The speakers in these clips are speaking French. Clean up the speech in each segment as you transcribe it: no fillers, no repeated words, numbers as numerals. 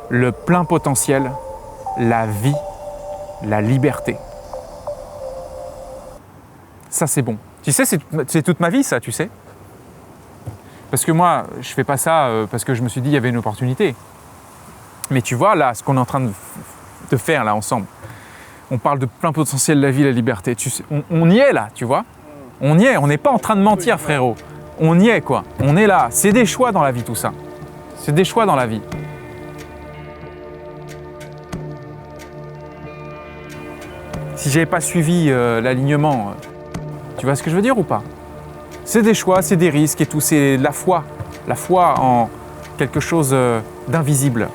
le plein potentiel, la vie, la liberté. Ça, c'est bon. Tu sais, c'est toute ma vie, ça, tu sais. Parce que moi, je fais pas ça parce que je me suis dit qu'il y avait une opportunité. Mais tu vois, là, ce qu'on est en train de faire, là, ensemble, on parle de plein potentiel, la vie, la liberté. Tu sais, on y est, là, tu vois. On y est, on n'est pas en train de mentir, frérot. On y est, quoi. On est là. C'est des choix dans la vie, tout ça. C'est des choix dans la vie. Si j'avais pas suivi l'alignement, tu vois ce que je veux dire ou pas? C'est des choix, c'est des risques et tout, c'est la foi en quelque chose d'invisible.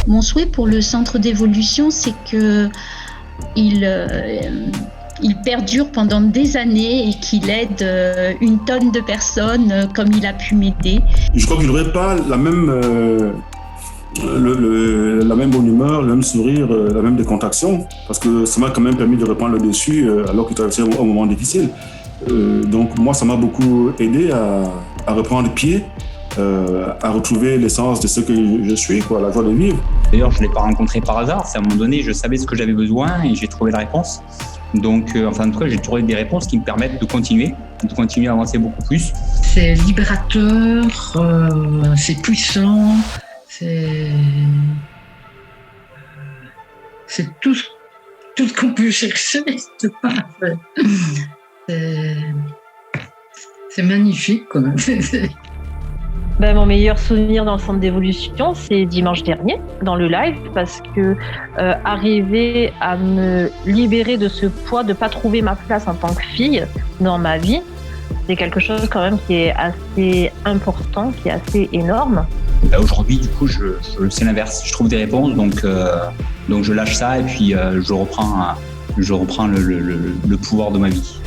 Mon souhait pour le centre d'évolution, c'est qu'il perdure pendant des années et qu'il aide une tonne de personnes comme il a pu m'aider. Je crois que je n'aurais pas la même bonne humeur, le même sourire, la même décontraction, parce que ça m'a quand même permis de reprendre le dessus alors que je traversais un moment difficile. Donc moi, ça m'a beaucoup aidé à reprendre pied, à retrouver l'essence de ce que je suis, quoi, la joie de vivre. D'ailleurs, je ne l'ai pas rencontré par hasard. C'est à un moment donné, je savais ce que j'avais besoin et j'ai trouvé la réponse. Donc, en fin de compte, j'ai trouvé des réponses qui me permettent de continuer à avancer beaucoup plus. C'est libérateur, c'est puissant, c'est tout ce qu'on peut chercher. C'est magnifique, quoi. Mon meilleur souvenir dans le centre d'évolution, c'est dimanche dernier, dans le live, parce que arriver à me libérer de ce poids, de ne pas trouver ma place en tant que fille dans ma vie, c'est quelque chose quand même qui est assez important, qui est assez énorme. Aujourd'hui, du coup, c'est l'inverse. Je trouve des réponses, donc je lâche ça et puis je reprends le pouvoir de ma vie.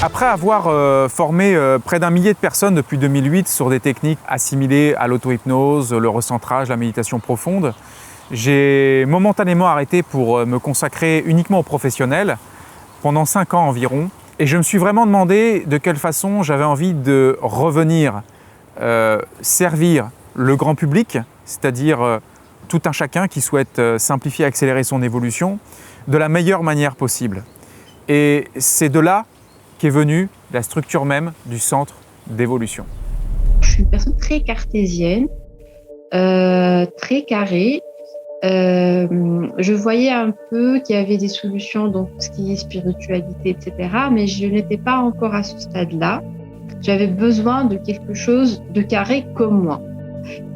Après avoir formé près d'1 millier de personnes depuis 2008 sur des techniques assimilées à l'auto-hypnose, le recentrage, la méditation profonde, j'ai momentanément arrêté pour me consacrer uniquement aux professionnels pendant 5 ans environ. Et je me suis vraiment demandé de quelle façon j'avais envie de revenir servir le grand public, c'est-à-dire tout un chacun qui souhaite simplifier et accélérer son évolution de la meilleure manière possible. Et c'est de là qu'est venue la structure même du centre d'évolution. Je suis une personne très cartésienne, très carrée. Je voyais un peu qu'il y avait des solutions dans tout ce qui est spiritualité, etc. Mais je n'étais pas encore à ce stade-là. J'avais besoin de quelque chose de carré comme moi.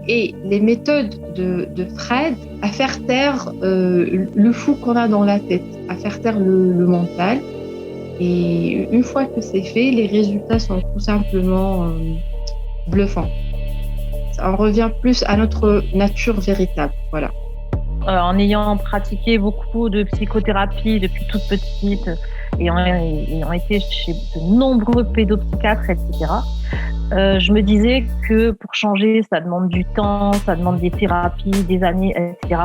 Et les méthodes de Fred à faire taire le fou qu'on a dans la tête, à faire taire le mental. Et une fois que c'est fait, les résultats sont tout simplement bluffants. On revient plus à notre nature véritable, voilà. En ayant pratiqué beaucoup de psychothérapie depuis toute petite et ayant été chez de nombreux pédopsychiatres, etc., je me disais que pour changer, ça demande du temps, ça demande des thérapies, des années, etc.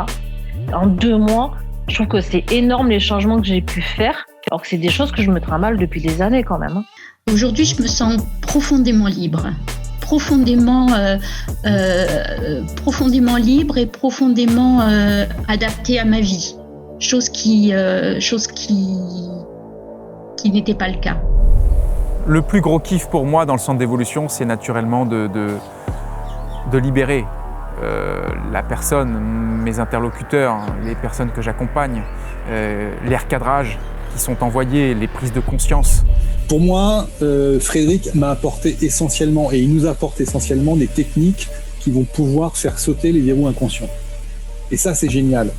En 2 mois, je trouve que c'est énorme les changements que j'ai pu faire, alors que c'est des choses que je me trimballe depuis des années quand même. Aujourd'hui, je me sens profondément libre. Profondément libre et profondément adaptée à ma vie. Chose qui n'était pas le cas. Le plus gros kiff pour moi dans le centre d'évolution, c'est naturellement de libérer la personne, mes interlocuteurs, les personnes que j'accompagne, les recadrages qui sont envoyés, les prises de conscience. Pour moi, Frédéric m'a apporté essentiellement, et il nous apporte essentiellement des techniques qui vont pouvoir faire sauter les verrous inconscients. Et ça, c'est génial.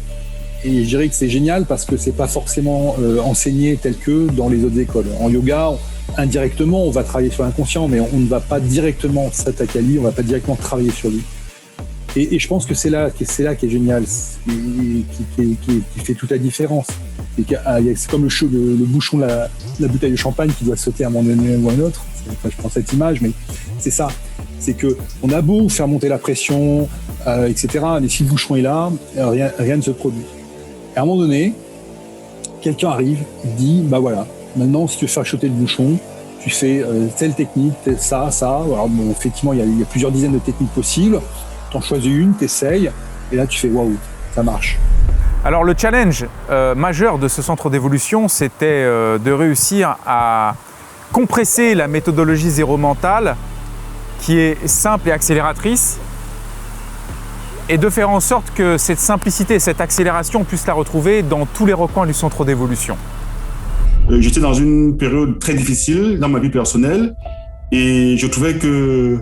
Et je dirais que c'est génial parce que c'est pas forcément enseigné tel que dans les autres écoles. En yoga, indirectement, on va travailler sur l'inconscient, mais on ne va pas directement s'attaquer à lui, on ne va pas directement travailler sur lui. Et je pense que c'est là qui est génial, qui fait toute la différence. C'est comme le bouchon de la bouteille de champagne qui doit sauter à un moment donné ou à un autre. Je prends cette image, mais c'est ça. C'est qu'on a beau faire monter la pression, etc. Mais si le bouchon est là, rien ne se produit. Et à un moment donné, quelqu'un arrive, il dit, bah voilà, maintenant si tu veux faire chuter le bouchon, tu fais telle technique, ça. Alors bon, effectivement, il y a plusieurs dizaines de techniques possibles. Tu en choisis une, tu essayes, et là tu fais waouh, ça marche. Alors le challenge majeur de ce centre d'évolution, c'était de réussir à compresser la méthodologie zéro mental, qui est simple et accélératrice, et de faire en sorte que cette simplicité et cette accélération, on puisse la retrouver dans tous les recoins du centre d'évolution. J'étais dans une période très difficile dans ma vie personnelle et je trouvais que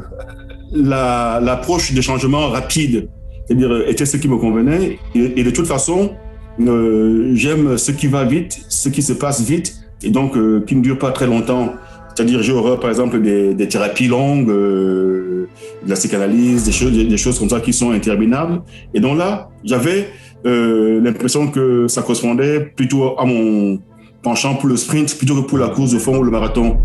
l'approche des changements rapides, c'est-à-dire, était ce qui me convenait. Et de toute façon, j'aime ce qui va vite, ce qui se passe vite et donc qui ne dure pas très longtemps. C'est-à-dire, j'ai horreur, par exemple, des thérapies longues, de la psychanalyse, des choses comme ça qui sont interminables. Et donc là, j'avais l'impression que ça correspondait plutôt à mon penchant pour le sprint plutôt que pour la course de fond ou le marathon.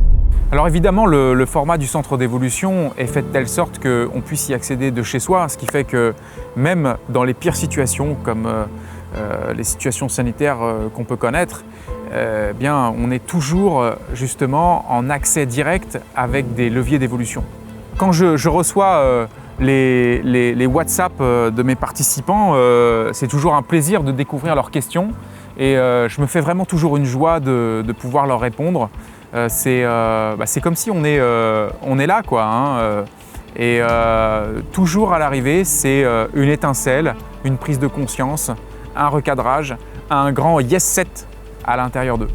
Alors évidemment, le format du centre d'évolution est fait de telle sorte qu'on puisse y accéder de chez soi, ce qui fait que même dans les pires situations, comme les situations sanitaires qu'on peut connaître, bien, on est toujours justement en accès direct avec des leviers d'évolution. Quand je reçois les WhatsApp de mes participants, c'est toujours un plaisir de découvrir leurs questions et je me fais vraiment toujours une joie de pouvoir leur répondre. C'est comme si on est là, quoi, hein, et toujours à l'arrivée, c'est une étincelle, une prise de conscience, un recadrage, un grand yes set à l'intérieur d'eux.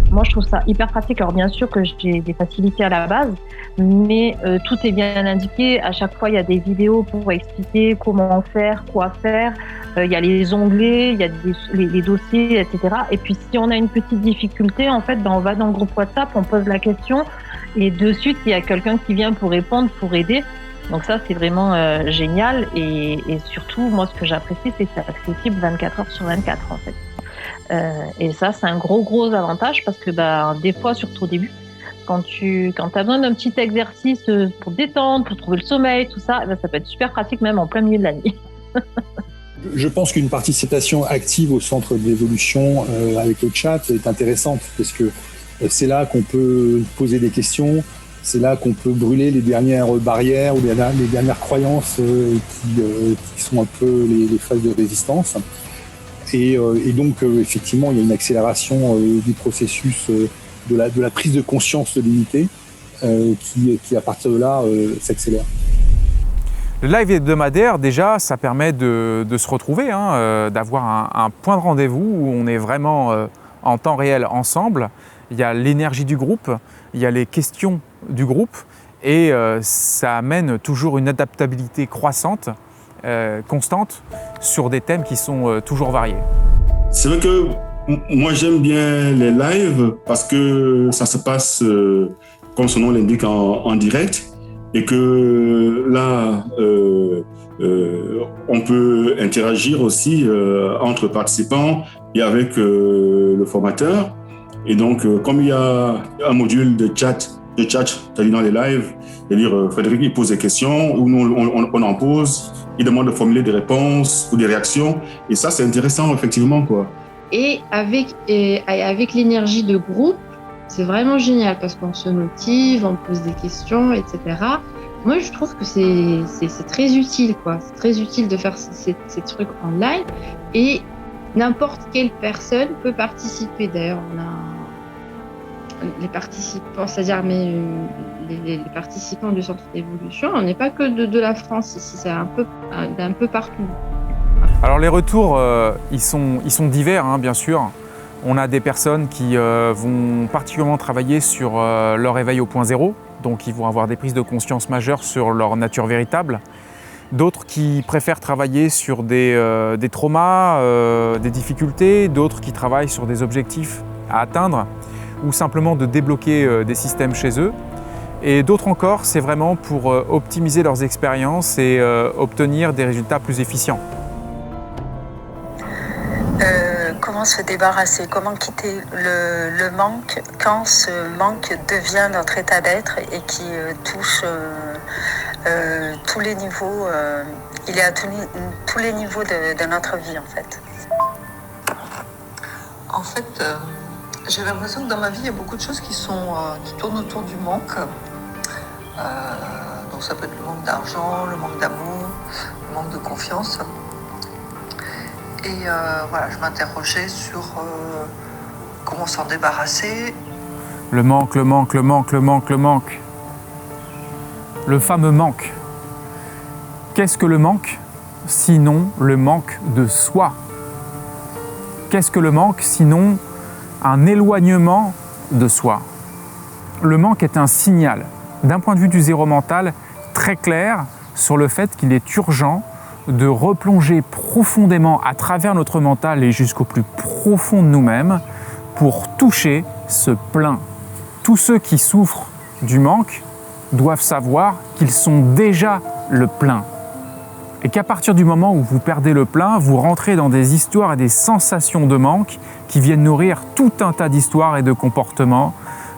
Moi, je trouve ça hyper pratique. Alors, bien sûr que j'ai des facilités à la base, mais tout est bien indiqué. À chaque fois, il y a des vidéos pour expliquer comment faire, quoi faire. Il y a les onglets, il y a les dossiers, etc. Et puis, si on a une petite difficulté, en fait, on va dans le groupe WhatsApp, on pose la question et de suite, il y a quelqu'un qui vient pour répondre, pour aider. Donc ça, c'est vraiment génial. Et surtout, moi, ce que j'apprécie, c'est que c'est accessible 24 heures sur 24, en fait. Et ça, c'est un gros avantage parce que des fois, surtout au début, quand tu as besoin d'un petit exercice pour détendre, pour trouver le sommeil, tout ça, ça peut être super pratique même en plein milieu de la nuit. Je pense qu'une participation active au centre d'évolution avec le chat est intéressante parce que c'est là qu'on peut poser des questions, c'est là qu'on peut brûler les dernières barrières ou les dernières croyances qui sont un peu les phases de résistance. Et donc, effectivement, il y a une accélération du processus de la prise de conscience de l'unité qui, à partir de là, s'accélère. Le live hebdomadaire, déjà, ça permet de se retrouver, hein, d'avoir un point de rendez-vous où on est vraiment en temps réel ensemble. Il y a l'énergie du groupe, il y a les questions du groupe et ça amène toujours une adaptabilité croissante, constante, sur des thèmes qui sont toujours variés. C'est vrai que moi j'aime bien les lives parce que ça se passe, comme son nom l'indique, en direct et que là, on peut interagir aussi entre participants et avec le formateur. Et donc, comme il y a un module de chat dans les lives, c'est-à-dire Frédéric il pose des questions ou nous on en pose, il demande de formuler des réponses ou des réactions et ça c'est intéressant effectivement, quoi. Et avec l'énergie de groupe, c'est vraiment génial parce qu'on se motive, on pose des questions, etc. Moi je trouve que c'est très utile, quoi. C'est très utile de faire ces trucs en live et n'importe quelle personne peut participer. D'ailleurs, on a les participants, c'est-à-dire les participants du centre d'évolution, on n'est pas que de la France ici, c'est un peu partout. Alors les retours, ils sont divers, hein, bien sûr. On a des personnes qui vont particulièrement travailler sur leur éveil au point zéro, donc ils vont avoir des prises de conscience majeures sur leur nature véritable. D'autres qui préfèrent travailler sur des traumas, des difficultés, d'autres qui travaillent sur des objectifs à atteindre ou simplement de débloquer des systèmes chez eux. Et d'autres encore, c'est vraiment pour optimiser leurs expériences et obtenir des résultats plus efficients. Comment se débarrasser, comment quitter le manque quand ce manque devient notre état d'être et qui touche tous les niveaux, il est à tous les niveaux de notre vie en fait. En fait, j'ai l'impression que dans ma vie, il y a beaucoup de choses qui tournent autour du manque. Donc ça peut être le manque d'argent, le manque d'amour, le manque de confiance. Et voilà, je m'interrogeais sur comment s'en débarrasser. Le manque, le manque, le manque, le manque, le manque. Le fameux manque. Qu'est-ce que le manque, sinon le manque de soi? Qu'est-ce que le manque, sinon un éloignement de soi? Le manque est un signal, d'un point de vue du zéro mental, très clair sur le fait qu'il est urgent de replonger profondément à travers notre mental et jusqu'au plus profond de nous-mêmes pour toucher ce plein. Tous ceux qui souffrent du manque doivent savoir qu'ils sont déjà le plein. Et qu'à partir du moment où vous perdez le plein, vous rentrez dans des histoires et des sensations de manque qui viennent nourrir tout un tas d'histoires et de comportements,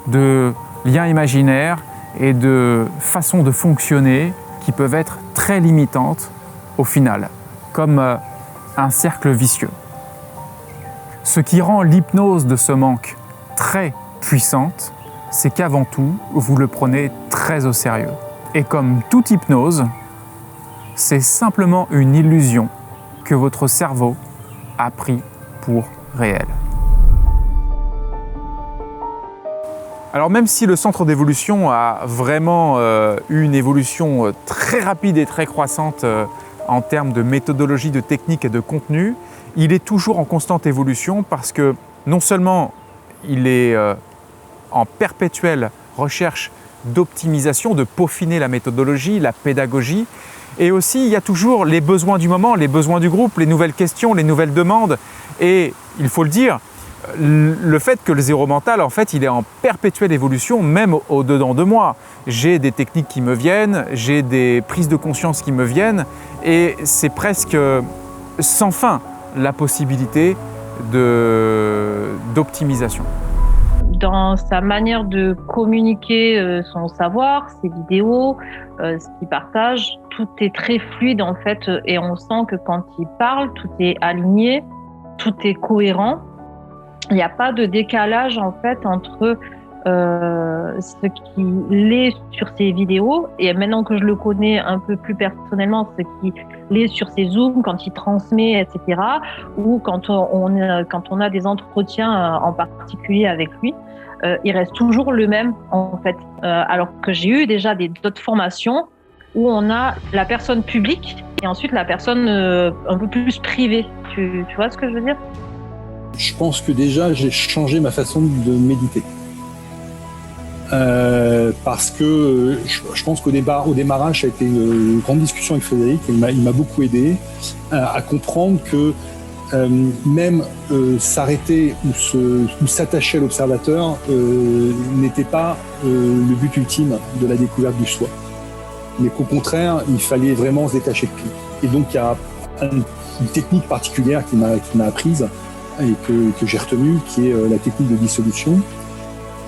de liens imaginaires et de façons de fonctionner qui peuvent être très limitantes au final, comme un cercle vicieux. Ce qui rend l'hypnose de ce manque très puissante, c'est qu'avant tout, vous le prenez très au sérieux. Et comme toute hypnose, c'est simplement une illusion que votre cerveau a pris pour réelle. Alors même si le centre d'évolution a vraiment eu une évolution très rapide et très croissante en termes de méthodologie, de technique et de contenu, il est toujours en constante évolution parce que non seulement il est en perpétuelle recherche d'optimisation, de peaufiner la méthodologie, la pédagogie, et aussi il y a toujours les besoins du moment, les besoins du groupe, les nouvelles questions, les nouvelles demandes. Et il faut le dire, le fait que le zéro mental, en fait, il est en perpétuelle évolution, même au-dedans de moi. J'ai des techniques qui me viennent, j'ai des prises de conscience qui me viennent, et c'est presque sans fin la possibilité d'optimisation. Dans sa manière de communiquer son savoir, ses vidéos, ce qu'il partage, tout est très fluide en fait, et on sent que quand il parle, tout est aligné, tout est cohérent. Il n'y a pas de décalage en fait entre ce qu'il est sur ses vidéos et maintenant que je le connais un peu plus personnellement, ce qu'il est sur ses zooms quand il transmet, etc. Ou quand on a des entretiens en particulier avec lui, il reste toujours le même en fait. Alors que j'ai eu déjà d'autres formations où on a la personne publique et ensuite la personne un peu plus privée. Tu vois ce que je veux dire ? Je pense que déjà, j'ai changé ma façon de méditer. Parce que je pense qu'au démarrage, ça a été une grande discussion avec Frédéric. Il m'a beaucoup aidé à comprendre que même s'arrêter ou s'attacher à l'observateur n'était pas le but ultime de la découverte du soi. Mais qu'au contraire, il fallait vraiment se détacher de tout. Et donc, il y a une technique particulière qui m'a apprise et que j'ai retenue, qui est la technique de dissolution,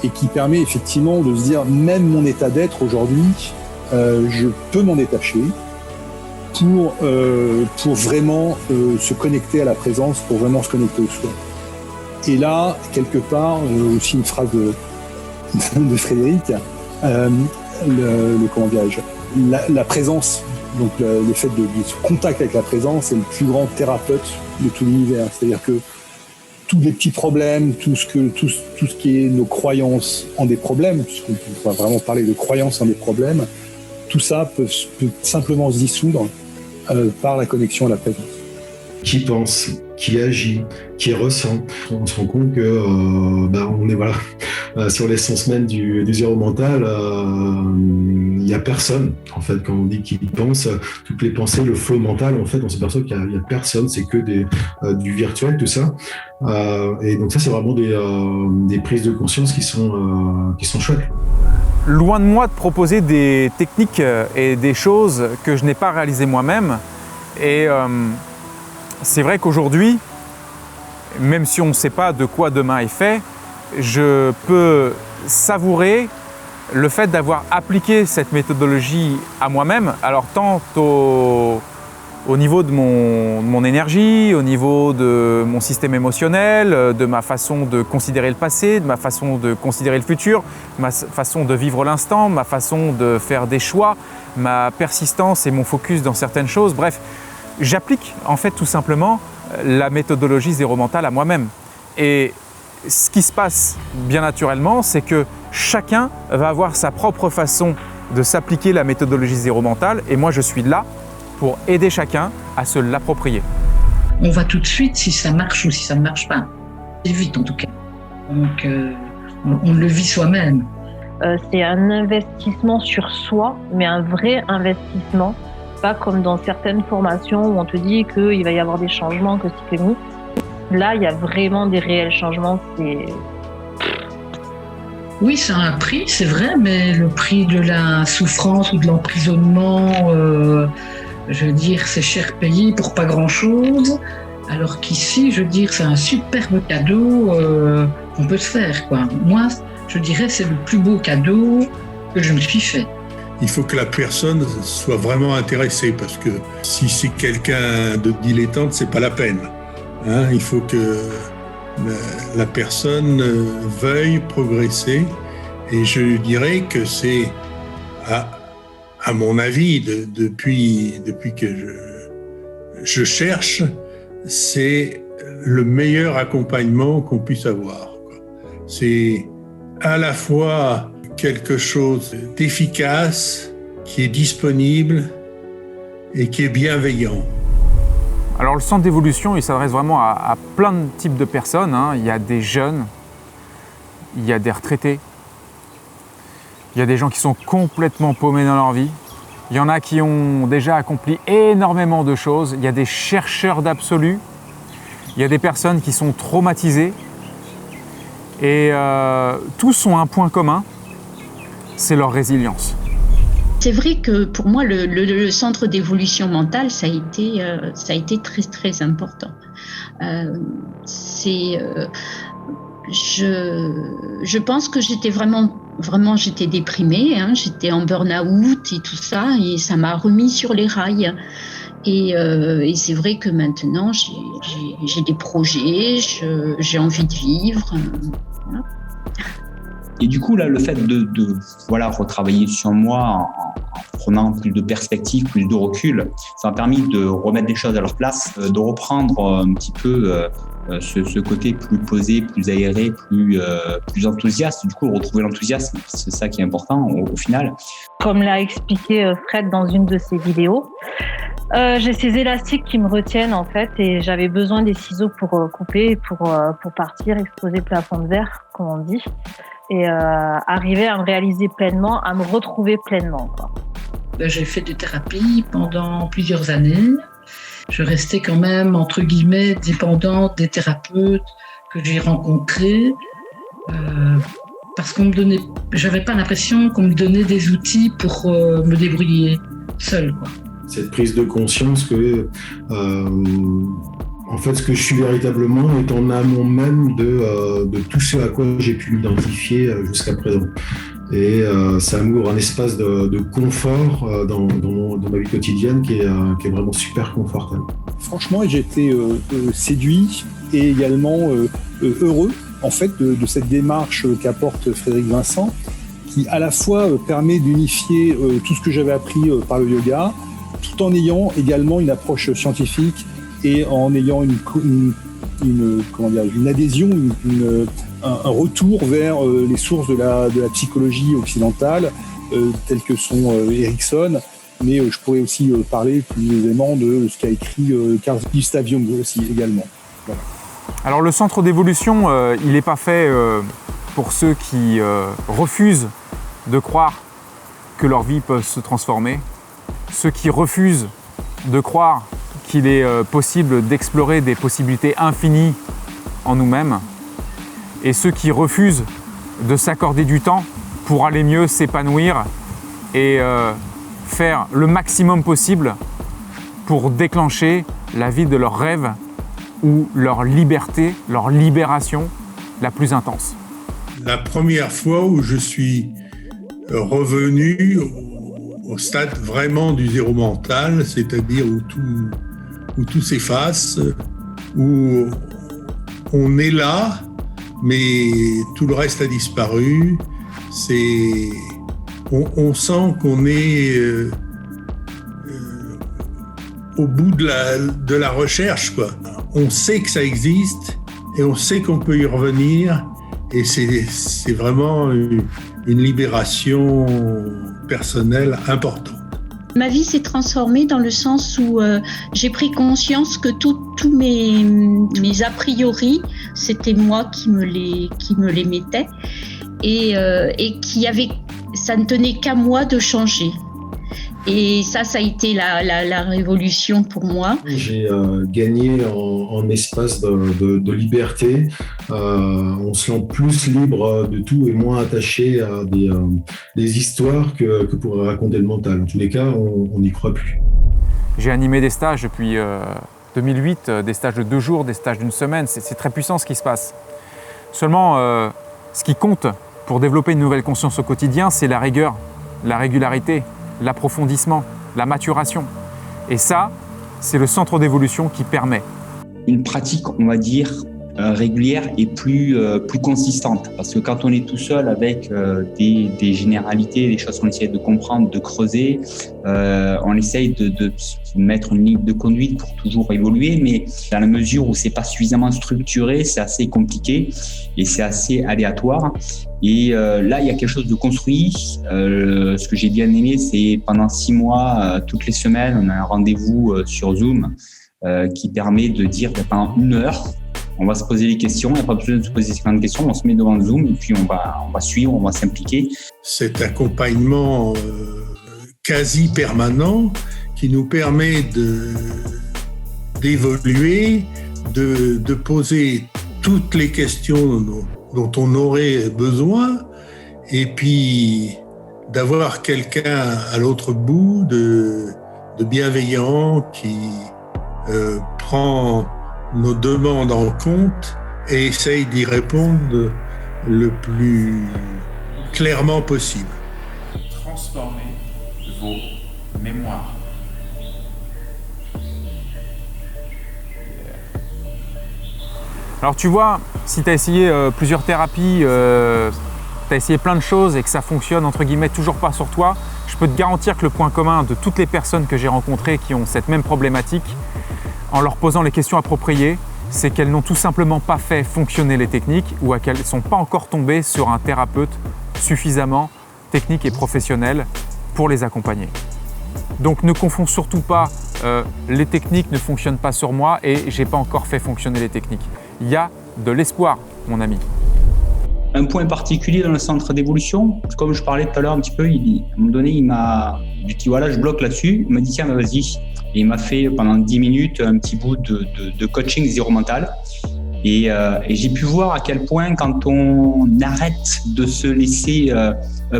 et qui permet effectivement de se dire, même mon état d'être aujourd'hui, je peux m'en détacher pour vraiment se connecter à la présence, pour vraiment se connecter au soi. Et là, quelque part, aussi une phrase de Frédéric, comment dirais-je, la présence, donc le fait de contact avec la présence est le plus grand thérapeute de tout l'univers. C'est-à-dire que tous les petits problèmes, tout ce qui est nos croyances en des problèmes, puisqu'on va vraiment parler de croyances en des problèmes, tout ça peut simplement se dissoudre par la connexion à la présence. Qui pense, qui agit, qui ressent. On se rend compte que on est sur l'essence même du zéro mental. Il n'y a personne en fait quand on dit qu'il pense. Toutes les pensées, le flow mental, en fait, on s'aperçoit qu'il n'y a personne. C'est que du virtuel, tout ça. Et donc ça, c'est vraiment des prises de conscience qui sont chouettes. Loin de moi de proposer des techniques et des choses que je n'ai pas réalisées moi-même. Et c'est vrai qu'aujourd'hui, même si on ne sait pas de quoi demain est fait, je peux savourer le fait d'avoir appliqué cette méthodologie à moi-même, alors tant au niveau de mon énergie, au niveau de mon système émotionnel, de ma façon de considérer le passé, de ma façon de considérer le futur, ma façon de vivre l'instant, ma façon de faire des choix, ma persistance et mon focus dans certaines choses. Bref, j'applique en fait tout simplement la méthodologie zéro mental à moi-même. Et ce qui se passe bien naturellement, c'est que chacun va avoir sa propre façon de s'appliquer la méthodologie zéro mental et moi je suis là pour aider chacun à se l'approprier. On voit tout de suite si ça marche ou si ça ne marche pas. C'est vite en tout cas. Donc on le vit soi-même. C'est un investissement sur soi, mais un vrai investissement. Pas comme dans certaines formations où on te dit qu'il va y avoir des changements, que c'est que là, il y a vraiment des réels changements. Oui, ça a un prix, c'est vrai, mais le prix de la souffrance ou de l'emprisonnement, je veux dire, c'est cher payé pour pas grand-chose. Alors qu'ici, je veux dire, c'est un superbe cadeau qu'on peut se faire, quoi. Moi, je dirais, c'est le plus beau cadeau que je me suis fait. Il faut que la personne soit vraiment intéressée, parce que si c'est quelqu'un de dilettante, c'est pas la peine. Hein, il faut que la personne veuille progresser, et je dirais que c'est, à mon avis, depuis que je cherche, c'est le meilleur accompagnement qu'on puisse avoir. C'est à la fois quelque chose d'efficace, qui est disponible et qui est bienveillant. Alors le centre d'évolution, il s'adresse vraiment à plein de types de personnes, hein. Il y a des jeunes, il y a des retraités, il y a des gens qui sont complètement paumés dans leur vie, il y en a qui ont déjà accompli énormément de choses, il y a des chercheurs d'absolu, il y a des personnes qui sont traumatisées et tous ont un point commun, c'est leur résilience. C'est vrai que pour moi, le centre d'évolution mentale, ça a été très, très important. Je pense que j'étais vraiment j'étais déprimée, hein, j'étais en burn-out et tout ça, et ça m'a remis sur les rails. Et c'est vrai que maintenant, j'ai des projets, j'ai envie de vivre. Voilà. Et du coup, là, le fait de retravailler sur moi en prenant plus de perspective, plus de recul, ça m'a permis de remettre des choses à leur place, de reprendre un petit peu ce côté plus posé, plus aéré, plus enthousiaste. Du coup, retrouver l'enthousiasme, c'est ça qui est important au final. Comme l'a expliqué Fred dans une de ses vidéos, j'ai ces élastiques qui me retiennent en fait, et j'avais besoin des ciseaux pour couper, pour partir, exploser le plafond de verre, comme on dit, et arriver à me réaliser pleinement, à me retrouver pleinement, quoi. J'ai fait des thérapies pendant plusieurs années. Je restais quand même, entre guillemets, dépendante des thérapeutes que j'ai rencontrés, parce qu'on me donnait, j'avais pas l'impression qu'on me donnait des outils pour me débrouiller seule, quoi. Cette prise de conscience que, en fait, ce que je suis véritablement est en amont même de tout ce à quoi j'ai pu m'identifier jusqu'à présent. Et ça m'ouvre un espace de confort dans ma vie quotidienne qui est vraiment super confortable. Franchement, j'ai été séduit et également heureux en fait de cette démarche qu'apporte Frédéric Vincent, qui à la fois permet d'unifier tout ce que j'avais appris par le yoga, tout en ayant également une approche scientifique et en ayant une adhésion, un retour vers les sources de la psychologie occidentale, telles que sont Erickson, mais je pourrais aussi parler plus aisément de ce qu'a écrit Carl Gustav Jung aussi également. Voilà. Alors le centre d'évolution, il n'est pas fait pour ceux qui refusent de croire que leur vie peut se transformer, ceux qui refusent de croire qu'il est possible d'explorer des possibilités infinies en nous-mêmes, et ceux qui refusent de s'accorder du temps pour aller mieux s'épanouir et faire le maximum possible pour déclencher la vie de leurs rêves ou leur liberté, leur libération la plus intense. La première fois où je suis revenu au stade vraiment du zéro mental, c'est-à-dire où tout s'efface, où on est là, mais tout le reste a disparu. On sent qu'on est au bout de la recherche, quoi. On sait que ça existe et on sait qu'on peut y revenir, et c'est vraiment une libération personnelle importante. Ma vie s'est transformée dans le sens où j'ai pris conscience que tous mes a priori, c'était moi qui me les mettais, et ça ne tenait qu'à moi de changer. Et ça a été la révolution pour moi. J'ai gagné en espace de liberté. On se sent plus libre de tout et moins attaché à des histoires que pourrait raconter le mental. En tous les cas, on n'y croit plus. J'ai animé des stages depuis 2008, des stages de 2 jours, des stages d'1 semaine. C'est très puissant ce qui se passe. Seulement, ce qui compte pour développer une nouvelle conscience au quotidien, c'est la rigueur, la régularité, l'approfondissement, la maturation. Et ça, c'est le centre d'évolution qui permet. Une pratique, on va dire, régulière et plus consistante. Parce que quand on est tout seul avec des généralités, des choses qu'on essaie de comprendre, de creuser, on essaye de mettre une ligne de conduite pour toujours évoluer, mais dans la mesure où c'est pas suffisamment structuré, c'est assez compliqué et c'est assez aléatoire. Et là, il y a quelque chose de construit. Ce que j'ai bien aimé, c'est pendant 6 mois, toutes les semaines, on a un rendez-vous sur Zoom qui permet de dire pendant 1 heure, on va se poser les questions, il n'y a pas besoin de se poser 50 questions, on se met devant le Zoom et puis on va suivre, on va s'impliquer. Cet accompagnement quasi permanent qui nous permet d'évoluer, de poser toutes les questions dont on aurait besoin, et puis d'avoir quelqu'un à l'autre bout de bienveillant qui prend nos demandes en compte et essaye d'y répondre le plus clairement possible. Transformez vos mémoires. Alors tu vois, si tu as essayé plusieurs thérapies, tu as essayé plein de choses et que ça fonctionne entre guillemets toujours pas sur toi, je peux te garantir que le point commun de toutes les personnes que j'ai rencontrées qui ont cette même problématique, en leur posant les questions appropriées, c'est qu'elles n'ont tout simplement pas fait fonctionner les techniques ou qu'elles ne sont pas encore tombées sur un thérapeute suffisamment technique et professionnel pour les accompagner. Donc ne confonds surtout pas les techniques ne fonctionnent pas sur moi et j'ai pas encore fait fonctionner les techniques. Il y a de l'espoir, mon ami. Un point particulier dans le centre d'évolution, comme je parlais tout à l'heure un petit peu, à un moment donné, il m'a dit voilà, je bloque là-dessus. Il m'a dit tiens, vas-y. Et il m'a fait pendant 10 minutes un petit bout de coaching zéro mental. Et j'ai pu voir à quel point quand on arrête de se laisser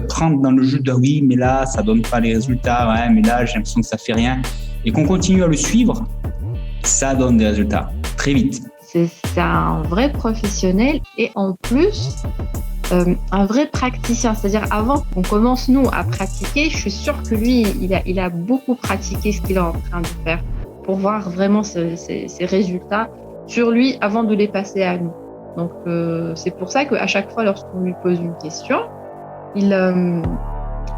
prendre dans le jeu de oui, mais là, ça donne pas les résultats, ouais, mais là, j'ai l'impression que ça fait rien. Et qu'on continue à le suivre, ça donne des résultats très vite. C'est un vrai professionnel et en plus, un vrai praticien. C'est-à-dire avant qu'on commence nous à pratiquer, je suis sûre que lui, il a beaucoup pratiqué ce qu'il est en train de faire pour voir vraiment ses résultats sur lui avant de les passer à nous. Donc c'est pour ça qu'à chaque fois lorsqu'on lui pose une question, il a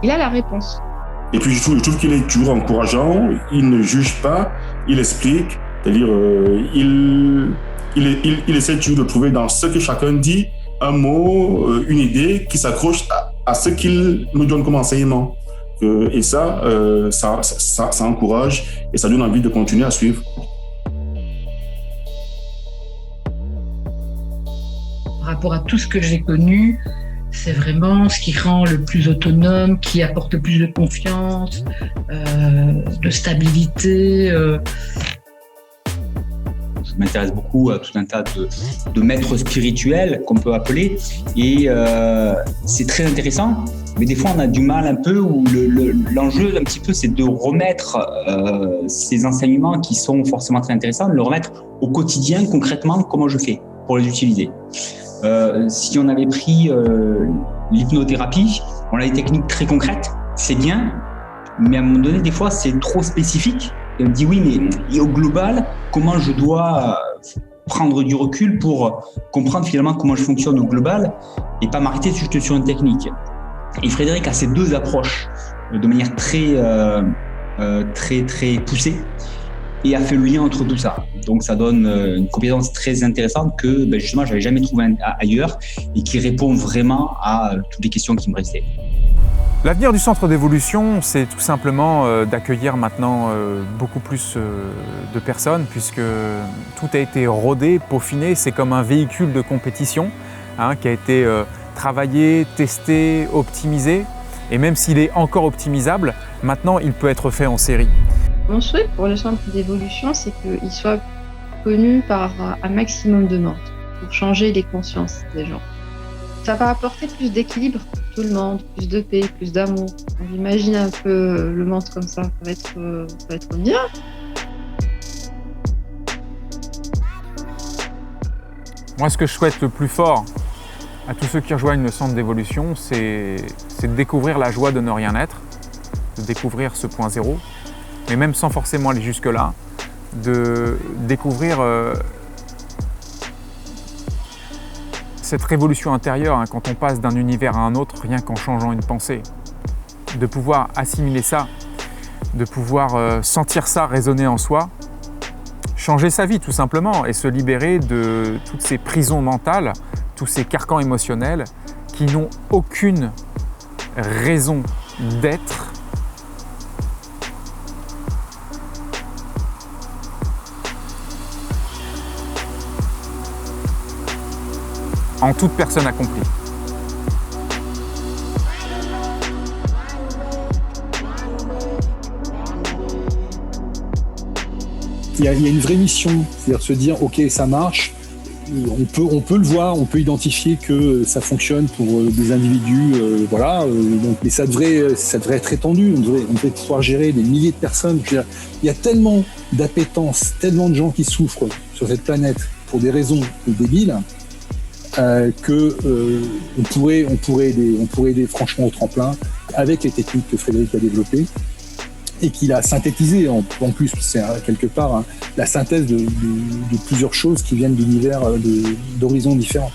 la réponse. Et puis je trouve qu'il est toujours encourageant, il ne juge pas, il explique, c'est-à-dire il essaie toujours de trouver dans ce que chacun dit un mot, une idée qui s'accroche à ce qu'il nous donne comme enseignement. Et ça encourage et ça donne envie de continuer à suivre. Par rapport à tout ce que j'ai connu, c'est vraiment ce qui rend le plus autonome, qui apporte le plus de confiance, de stabilité. Je m'intéresse beaucoup à tout un tas de maîtres spirituels qu'on peut appeler et c'est très intéressant, mais des fois on a du mal un peu où l'enjeu un petit peu c'est de remettre ces enseignements qui sont forcément très intéressants, de le remettre au quotidien concrètement comment je fais pour les utiliser. Si on avait pris l'hypnothérapie, On a des techniques très concrètes, c'est bien, mais à un moment donné, des fois, c'est trop spécifique. Et on me dit oui, mais au global, comment je dois prendre du recul pour comprendre finalement comment je fonctionne au global et pas m'arrêter juste sur une technique. Et Frédéric a ces deux approches de manière très poussée et a fait le lien entre tout ça. Donc ça donne une compétence très intéressante que justement j'avais jamais trouvé ailleurs et qui répond vraiment à toutes les questions qui me restaient. L'avenir du centre d'évolution, c'est tout simplement d'accueillir maintenant beaucoup plus de personnes, puisque tout a été rodé, peaufiné. C'est comme un véhicule de compétition qui a été travaillé, testé, optimisé. Et même s'il est encore optimisable, maintenant il peut être fait en série. Mon souhait pour le centre d'évolution, c'est qu'il soit connu par un maximum de monde pour changer les consciences des gens. Ça va apporter plus d'équilibre pour tout le monde, plus de paix, plus d'amour. On imagine un peu le monde comme ça va être bien. Moi, ce que je souhaite le plus fort à tous ceux qui rejoignent le centre d'évolution, c'est de découvrir la joie de ne rien être, de découvrir ce point zéro, mais même sans forcément aller jusque-là, de découvrir cette révolution intérieure, quand on passe d'un univers à un autre, rien qu'en changeant une pensée. De pouvoir assimiler ça, de pouvoir sentir ça résonner en soi, changer sa vie tout simplement et se libérer de toutes ces prisons mentales, tous ces carcans émotionnels qui n'ont aucune raison d'être. En toute personne accomplie. Il y a une vraie mission, c'est-à-dire se dire ok, ça marche, on peut le voir, on peut identifier que ça fonctionne pour des individus, donc, mais ça devrait être étendu, on devrait pouvoir gérer des milliers de personnes. Je veux dire, il y a tellement d'appétence, tellement de gens qui souffrent sur cette planète pour des raisons débiles. On pourrait aider franchement au tremplin avec les techniques que Frédéric a développées et qu'il a synthétisées en plus, c'est quelque part la synthèse de plusieurs choses qui viennent d'univers, d'horizons différents.